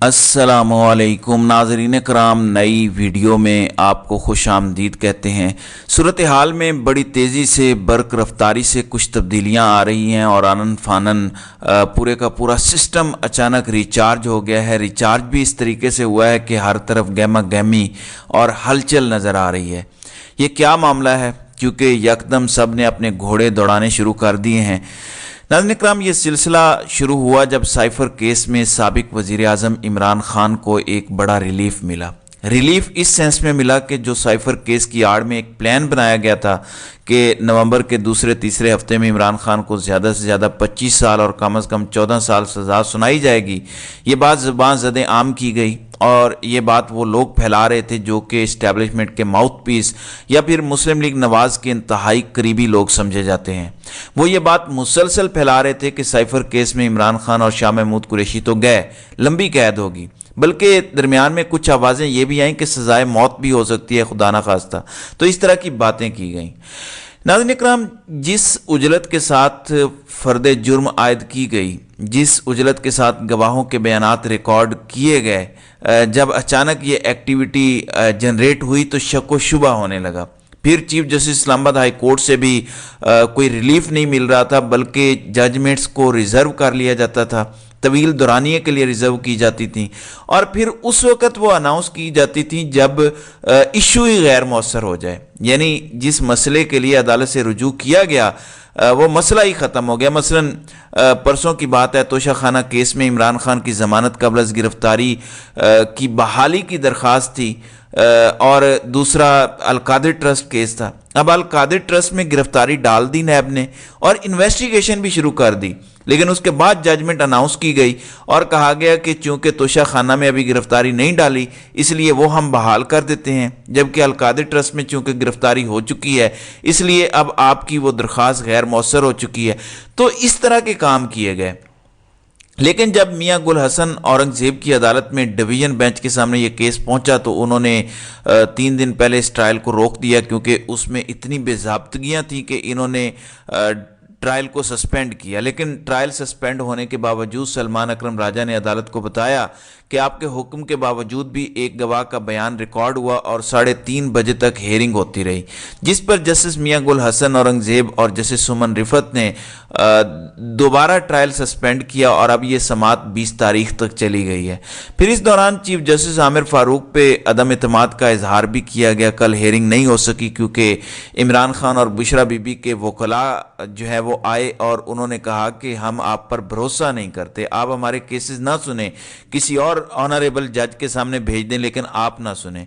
अस्सलामुअलैकुम नाज़रीन कराम, नई वीडियो में आपको खुश आमदीद कहते हैं। सूरत हाल में बड़ी तेज़ी से बर्क रफ्तारी से कुछ तब्दीलियां आ रही हैं और आनन फानन पूरे का पूरा सिस्टम अचानक रिचार्ज हो गया है। रिचार्ज भी इस तरीके से हुआ है कि हर तरफ गहमा गहमी और हलचल नज़र आ रही है। ये क्या मामला है, क्योंकि यकदम सब ने अपने घोड़े दौड़ाने शुरू कर दिए हैं। नाज़रीन इकराम, ये सिलसिला शुरू हुआ जब साइफर केस में साबिक वज़ीर आज़म इमरान खान को एक बड़ा रिलीफ मिला। रिलीफ इस सेंस में मिला कि जो साइफर केस की आड़ में एक प्लान बनाया गया था कि नवंबर के दूसरे तीसरे हफ्ते में इमरान खान को ज़्यादा से ज़्यादा 25 साल और कम से कम 14 साल सज़ा सुनाई जाएगी। ये बात ज़बान ज़दे आम की गई और ये बात वो लोग फैला रहे थे जो कि इस्टेब्लिशमेंट के माउथ पीस या फिर मुस्लिम लीग नवाज़ के इंतहाई करीबी लोग समझे जाते हैं। वो ये बात मुसलसल फैला रहे थे कि साइफर केस में इमरान खान और शाह महमूद कुरैशी तो गए, लंबी कैद होगी, बल्कि दरमियान में कुछ आवाज़ें ये भी आईं कि सज़ाए मौत भी हो सकती है, खुदा ना खास्ता। तो इस तरह की बातें की गईं। नाज़रीन इकराम, जिस उजलत के साथ फ़र्द जुर्म आयद की गई, जिस उजलत के साथ गवाहों के बयानात रिकॉर्ड किए गए, जब अचानक ये एक्टिविटी जनरेट हुई तो शक व शुबा होने लगा। फिर chief justice Islamabad high court से भी कोई रिलीफ नहीं मिल रहा था, बल्कि जजमेंट्स को रिज़र्व कर लिया जाता था, तवील दौरानिए के लिए रिज़र्व की जाती थी और फिर उस वक़्त वो अनाउंस की जाती थी जब इशू ही गैर मौसर हो जाए। यानी जिस मसले के लिए अदालत से रुजू किया गया वो मसला ही ख़त्म हो गया। मसलन परसों की बात है, तोशा खाना केस में इमरान खान की ज़मानत कबल अज़ गिरफ्तारी की बहाली की दरख्वास्त थी और दूसरा अलकादिर ट्रस्ट केस था। अब अलकादिर ट्रस्ट में गिरफ्तारी डाल दी नैब ने और इन्वेस्टिगेशन भी शुरू कर दी, लेकिन उसके बाद जजमेंट अनाउंस की गई और कहा गया कि चूंकि तोशा खाना में अभी गिरफ्तारी नहीं डाली इसलिए वो हम बहाल कर देते हैं, जबकि अलकादिर ट्रस्ट में चूंकि गिरफ्तारी हो चुकी है इसलिए अब आपकी वो दरख्वास्त गैर मौसर हो चुकी है। तो इस तरह के काम किए गए। लेकिन जब मियां गुल हसन औरंगजेब की अदालत में डिवीज़न बेंच के सामने ये केस पहुंचा तो उन्होंने 3 दिन पहले इस ट्रायल को रोक दिया, क्योंकि उसमें इतनी बेज़ाब्तगियां थी कि इन्होंने ट्रायल को सस्पेंड किया। लेकिन ट्रायल सस्पेंड होने के बावजूद सलमान अकरम राजा ने अदालत को बताया कि आपके हुक्म के बावजूद भी एक गवाह का बयान रिकॉर्ड हुआ और 3:30 बजे तक हेयरिंग होती रही, जिस पर जस्टिस मियां गुल हसन औरंगजेब और जस्टिस सुमन रिफत ने दोबारा ट्रायल सस्पेंड किया और अब ये समात 20 तारीख तक चली गई है। फिर इस दौरान चीफ जस्टिस आमिर फारूक पे अदम एतमाद का इजहार भी किया गया। कल हेयरिंग नहीं हो सकी क्योंकि इमरान खान और बुशरा बीबी के वकला जो है वो आए और उन्होंने कहा कि हम आप पर भरोसा नहीं करते, आप हमारे केसेस ना सुने, किसी और ऑनरेबल जज के सामने भेज दें लेकिन आप ना सुने।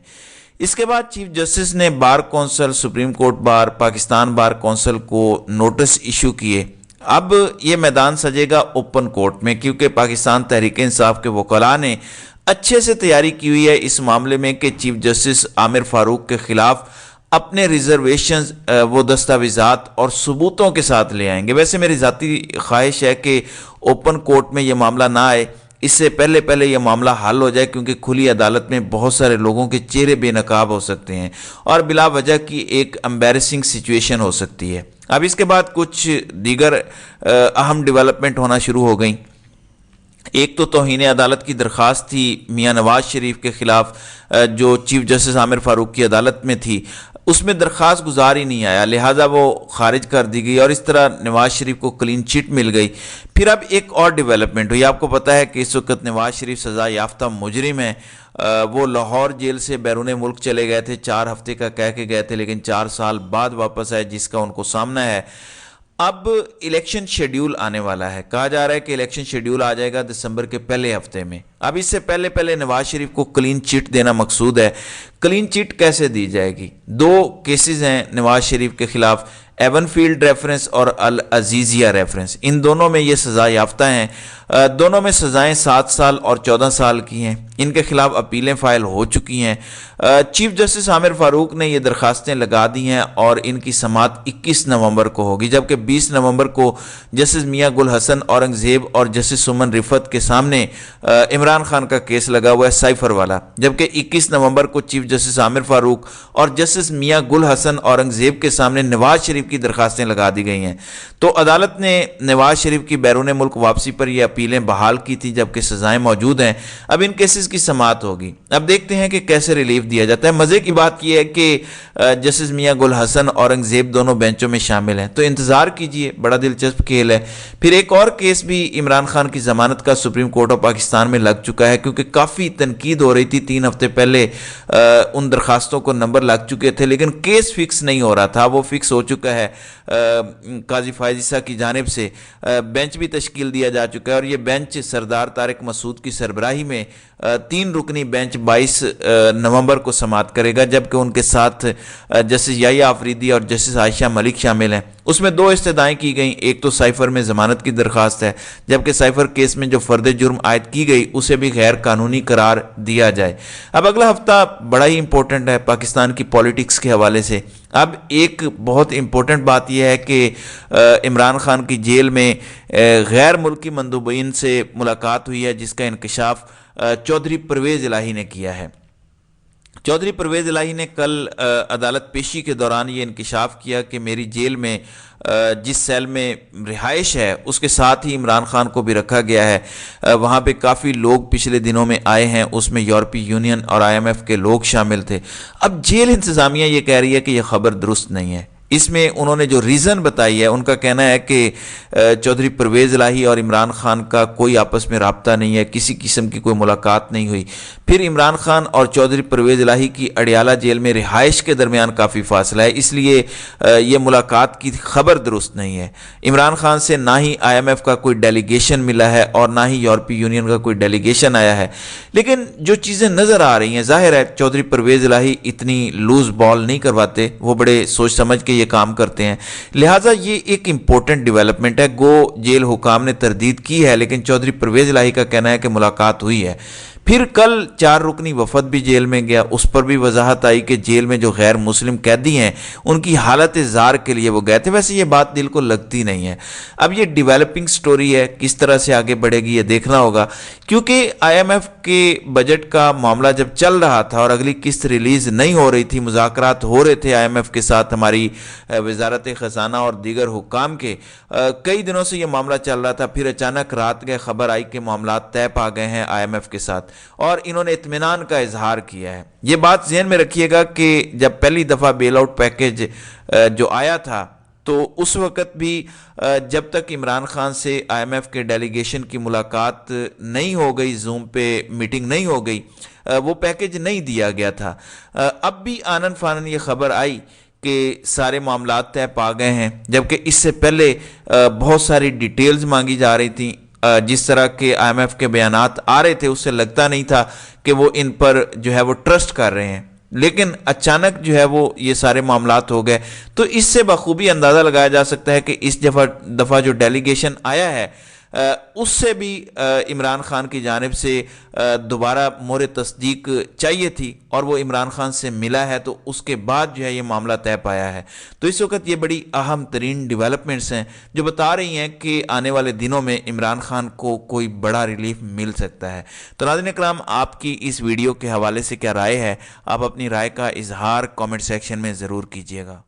इसके बाद चीफ जस्टिस ने bar council, supreme court bar, Pakistan bar council को नोटिस इशू किए। अब ये मैदान सजेगा ओपन कोर्ट में, क्योंकि पाकिस्तान तहरीक इंसाफ के वकला ने अच्छे से तैयारी की हुई है इस मामले में कि चीफ जस्टिस आमिर फारूक के खिलाफ अपने रिजर्वेशंस वो दस्तावेजात और सबूतों के साथ ले आएंगे। वैसे मेरी ज़ाती ख्वाहिश है कि ओपन कोर्ट में ये मामला ना आए, इससे पहले ये मामला हल हो जाए, क्योंकि खुली अदालत में बहुत सारे लोगों के चेहरे बेनकाब हो सकते हैं और बिला वजह की एक एम्बैरेसिंग सिचुएशन हो सकती है। अब इसके बाद कुछ दीगर अहम डेवलपमेंट होना शुरू हो गई। एक तो तौहीन अदालत की दरख्वास्त थी मियां नवाज शरीफ के खिलाफ जो चीफ जस्टिस आमिर फारूक की अदालत में थी, उसमें दरख्वास्त गुजार ही नहीं आया, लिहाजा वो खारिज कर दी गई और इस तरह नवाज शरीफ को क्लीन चिट मिल गई। फिर अब एक और डेवलपमेंट हुई। आपको पता है कि इस वक्त नवाज शरीफ सज़ा याफ्ता मुजरिम है। वो लाहौर जेल से बैरून मुल्क चले गए थे, 4 हफ्ते का कह के गए थे, लेकिन 4 साल बाद वापस आए, जिसका उनको सामना है। अब इलेक्शन शेड्यूल आने वाला है, कहा जा रहा है कि इलेक्शन शेड्यूल आ जाएगा दिसंबर के पहले हफ्ते में। अब इससे पहले नवाज शरीफ को क्लीन चिट देना मकसूद है। क्लीन चिट कैसे दी जाएगी? 2 केसेस हैं नवाज शरीफ के खिलाफ, एवनफील्ड रेफरेंस और अल अजीजिया रेफरेंस। इन दोनों में ये सज़ा याफ्ता हैं। दोनों में सज़ाएं 7 साल और 14 साल की हैं। इनके खिलाफ अपीलें फ़ाइल हो चुकी हैं। चीफ जस्टिस आमिर फारूक ने ये दरखास्तें लगा दी हैं और इनकी समात 21 नवंबर को होगी, जबकि 20 नवंबर को जस्टिस मियां गुल हसन औरंगजेब और जस्टिस सुमन रिफत के सामने इमरान खान का केस लगा हुआ है साइफर वाला, जबकि 21 नवंबर को चीफ जस्टिस आमिर फारूक और जस्टिस मियां गुल हसन औरंगजेब के सामने नवाज शरीफ شریف کی درخواستیں لگا دی گئی ہیں۔ تو عدالت نے نواز شریف کی بیرون ملک واپسی پر یہ اپیلیں بحال کی تھی، جبکہ سزائیں موجود ہیں۔ اب ان کیسز کی سماعت ہوگی، اب دیکھتے ہیں کہ کیسے ریلیف دیا جاتا ہے۔ مزے کی بات یہ ہے کہ جسٹس میاں گل حسن اورنگزیب دونوں بینچوں میں شامل ہیں، تو انتظار کیجئے، بڑا دلچسپ کھیل ہے۔ پھر ایک اور کیس بھی عمران خان کی ضمانت کا سپریم کورٹ آف پاکستان میں لگ چکا ہے، کیونکہ کافی تنقید ہو رہی تھی 3 ہفتے پہلے ان درخواستوں کو نمبر لگ چکے تھے، لیکن کیس فکس نہیں ہو رہا تھا، وہ فکس ہو چکا ہے۔ قاضی فائز عیسیٰ کی جانب سے بینچ بھی تشکیل دیا جا چکا ہے، اور یہ بینچ سردار طارق مسعود کی سربراہی میں 3 رکنی بینچ 22 نومبر کو سماعت کرے گا، جبکہ ان کے ساتھ جسٹس یحییٰ آفریدی اور جسٹس عائشہ ملک شامل ہیں۔ اس میں 2 استدعائیں کی گئیں، ایک تو سائفر میں ضمانت کی درخواست ہے، جبکہ سائفر کیس میں جو فرد جرم عائد کی گئی اسے بھی غیر قانونی قرار دیا جائے۔ اب اگلا ہفتہ بڑا ہی امپورٹنٹ ہے پاکستان کی پولیٹکس کے حوالے سے۔ اب ایک بہت امپورٹنٹ بات یہ ہے کہ عمران خان کی جیل میں غیر ملکی مندوبین سے ملاقات ہوئی ہے، جس کا انکشاف چودھری پرویز الہی نے کیا ہے۔ چودھری پرویز الہی نے کل عدالت پیشی کے دوران یہ انکشاف کیا کہ میری جیل میں جس سیل میں رہائش ہے اس کے ساتھ ہی عمران خان کو بھی رکھا گیا ہے۔ وہاں پہ کافی لوگ پچھلے دنوں میں آئے ہیں، اس میں یورپی یونین اور IMF کے لوگ شامل تھے۔ اب جیل انتظامیہ یہ کہہ رہی ہے کہ یہ خبر درست نہیں ہے۔ اس میں انہوں نے جو ریزن بتائی ہے، ان کا کہنا ہے کہ چودھری پرویز الہی اور عمران خان کا کوئی آپس میں رابطہ نہیں ہے، کسی قسم کی کوئی ملاقات نہیں ہوئی۔ پھر عمران خان اور چودھری پرویز الہی کی اڈیالہ جیل میں رہائش کے درمیان کافی فاصلہ ہے، اس لیے یہ ملاقات کی خبر درست نہیں ہے۔ عمران خان سے نہ ہی IMF کا کوئی ڈیلیگیشن ملا ہے اور نہ ہی یورپی یونین کا کوئی ڈیلیگیشن آیا ہے۔ لیکن جو چیزیں نظر آ رہی ہیں، ظاہر ہے چودھری پرویز الہی اتنی لوز بال نہیں کرواتے، وہ بڑے سوچ سمجھ کے یہ کام کرتے ہیں، لہٰذا یہ ایک امپورٹنٹ ڈیولپمنٹ ہے۔ گو جیل حکام نے تردید کی ہے، لیکن چودھری پرویز الہی کا کہنا ہے کہ ملاقات ہوئی ہے۔ پھر کل 4 رکنی وفد بھی جیل میں گیا، اس پر بھی وضاحت آئی کہ جیل میں جو غیر مسلم قیدی ہیں ان کی حالت زار کے لیے وہ گئے تھے۔ ویسے یہ بات دل کو لگتی نہیں ہے۔ اب یہ ڈیولپنگ سٹوری ہے، کس طرح سے آگے بڑھے گی یہ دیکھنا ہوگا، کیونکہ IMF کے بجٹ کا معاملہ جب چل رہا تھا اور اگلی قسط ریلیز نہیں ہو رہی تھی، مذاکرات ہو رہے تھے IMF کے ساتھ، ہماری وزارت خزانہ اور دیگر حکام کے، کئی دنوں سے یہ معاملہ چل رہا تھا۔ پھر اچانک رات گئے خبر آئی کہ معاملات طے پا گئے ہیں IMF کے ساتھ، اور انہوں نے اطمینان کا اظہار کیا ہے۔ یہ بات ذہن میں رکھیے گا کہ جب پہلی دفعہ بیل آؤٹ پیکیج جو آیا تھا تو اس وقت بھی جب تک عمران خان سے IMF کے ڈیلیگیشن کی ملاقات نہیں ہو گئی، زوم پہ میٹنگ نہیں ہو گئی، وہ پیکیج نہیں دیا گیا تھا۔ اب بھی آنن فانن یہ خبر آئی کہ سارے معاملات طے پا گئے ہیں، جبکہ اس سے پہلے بہت ساری ڈیٹیلز مانگی جا رہی تھیں۔ جس طرح کے IMF کے بیانات آ رہے تھے اس سے لگتا نہیں تھا کہ وہ ان پر جو ہے وہ ٹرسٹ کر رہے ہیں، لیکن اچانک جو ہے وہ یہ سارے معاملات ہو گئے۔ تو اس سے بخوبی اندازہ لگایا جا سکتا ہے کہ اس دفعہ جو ڈیلیگیشن آیا ہے اس سے بھی عمران خان کی جانب سے دوبارہ مہر تصدیق چاہیے تھی، اور وہ عمران خان سے ملا ہے، تو اس کے بعد جو ہے یہ معاملہ طے پایا ہے۔ تو اس وقت یہ بڑی اہم ترین ڈیولپمنٹس ہیں جو بتا رہی ہیں کہ آنے والے دنوں میں عمران خان کو کوئی بڑا ریلیف مل سکتا ہے۔ تو ناظرین اکرام، آپ کی اس ویڈیو کے حوالے سے کیا رائے ہے؟ آپ اپنی رائے کا اظہار کامنٹ سیکشن میں ضرور کیجیے گا۔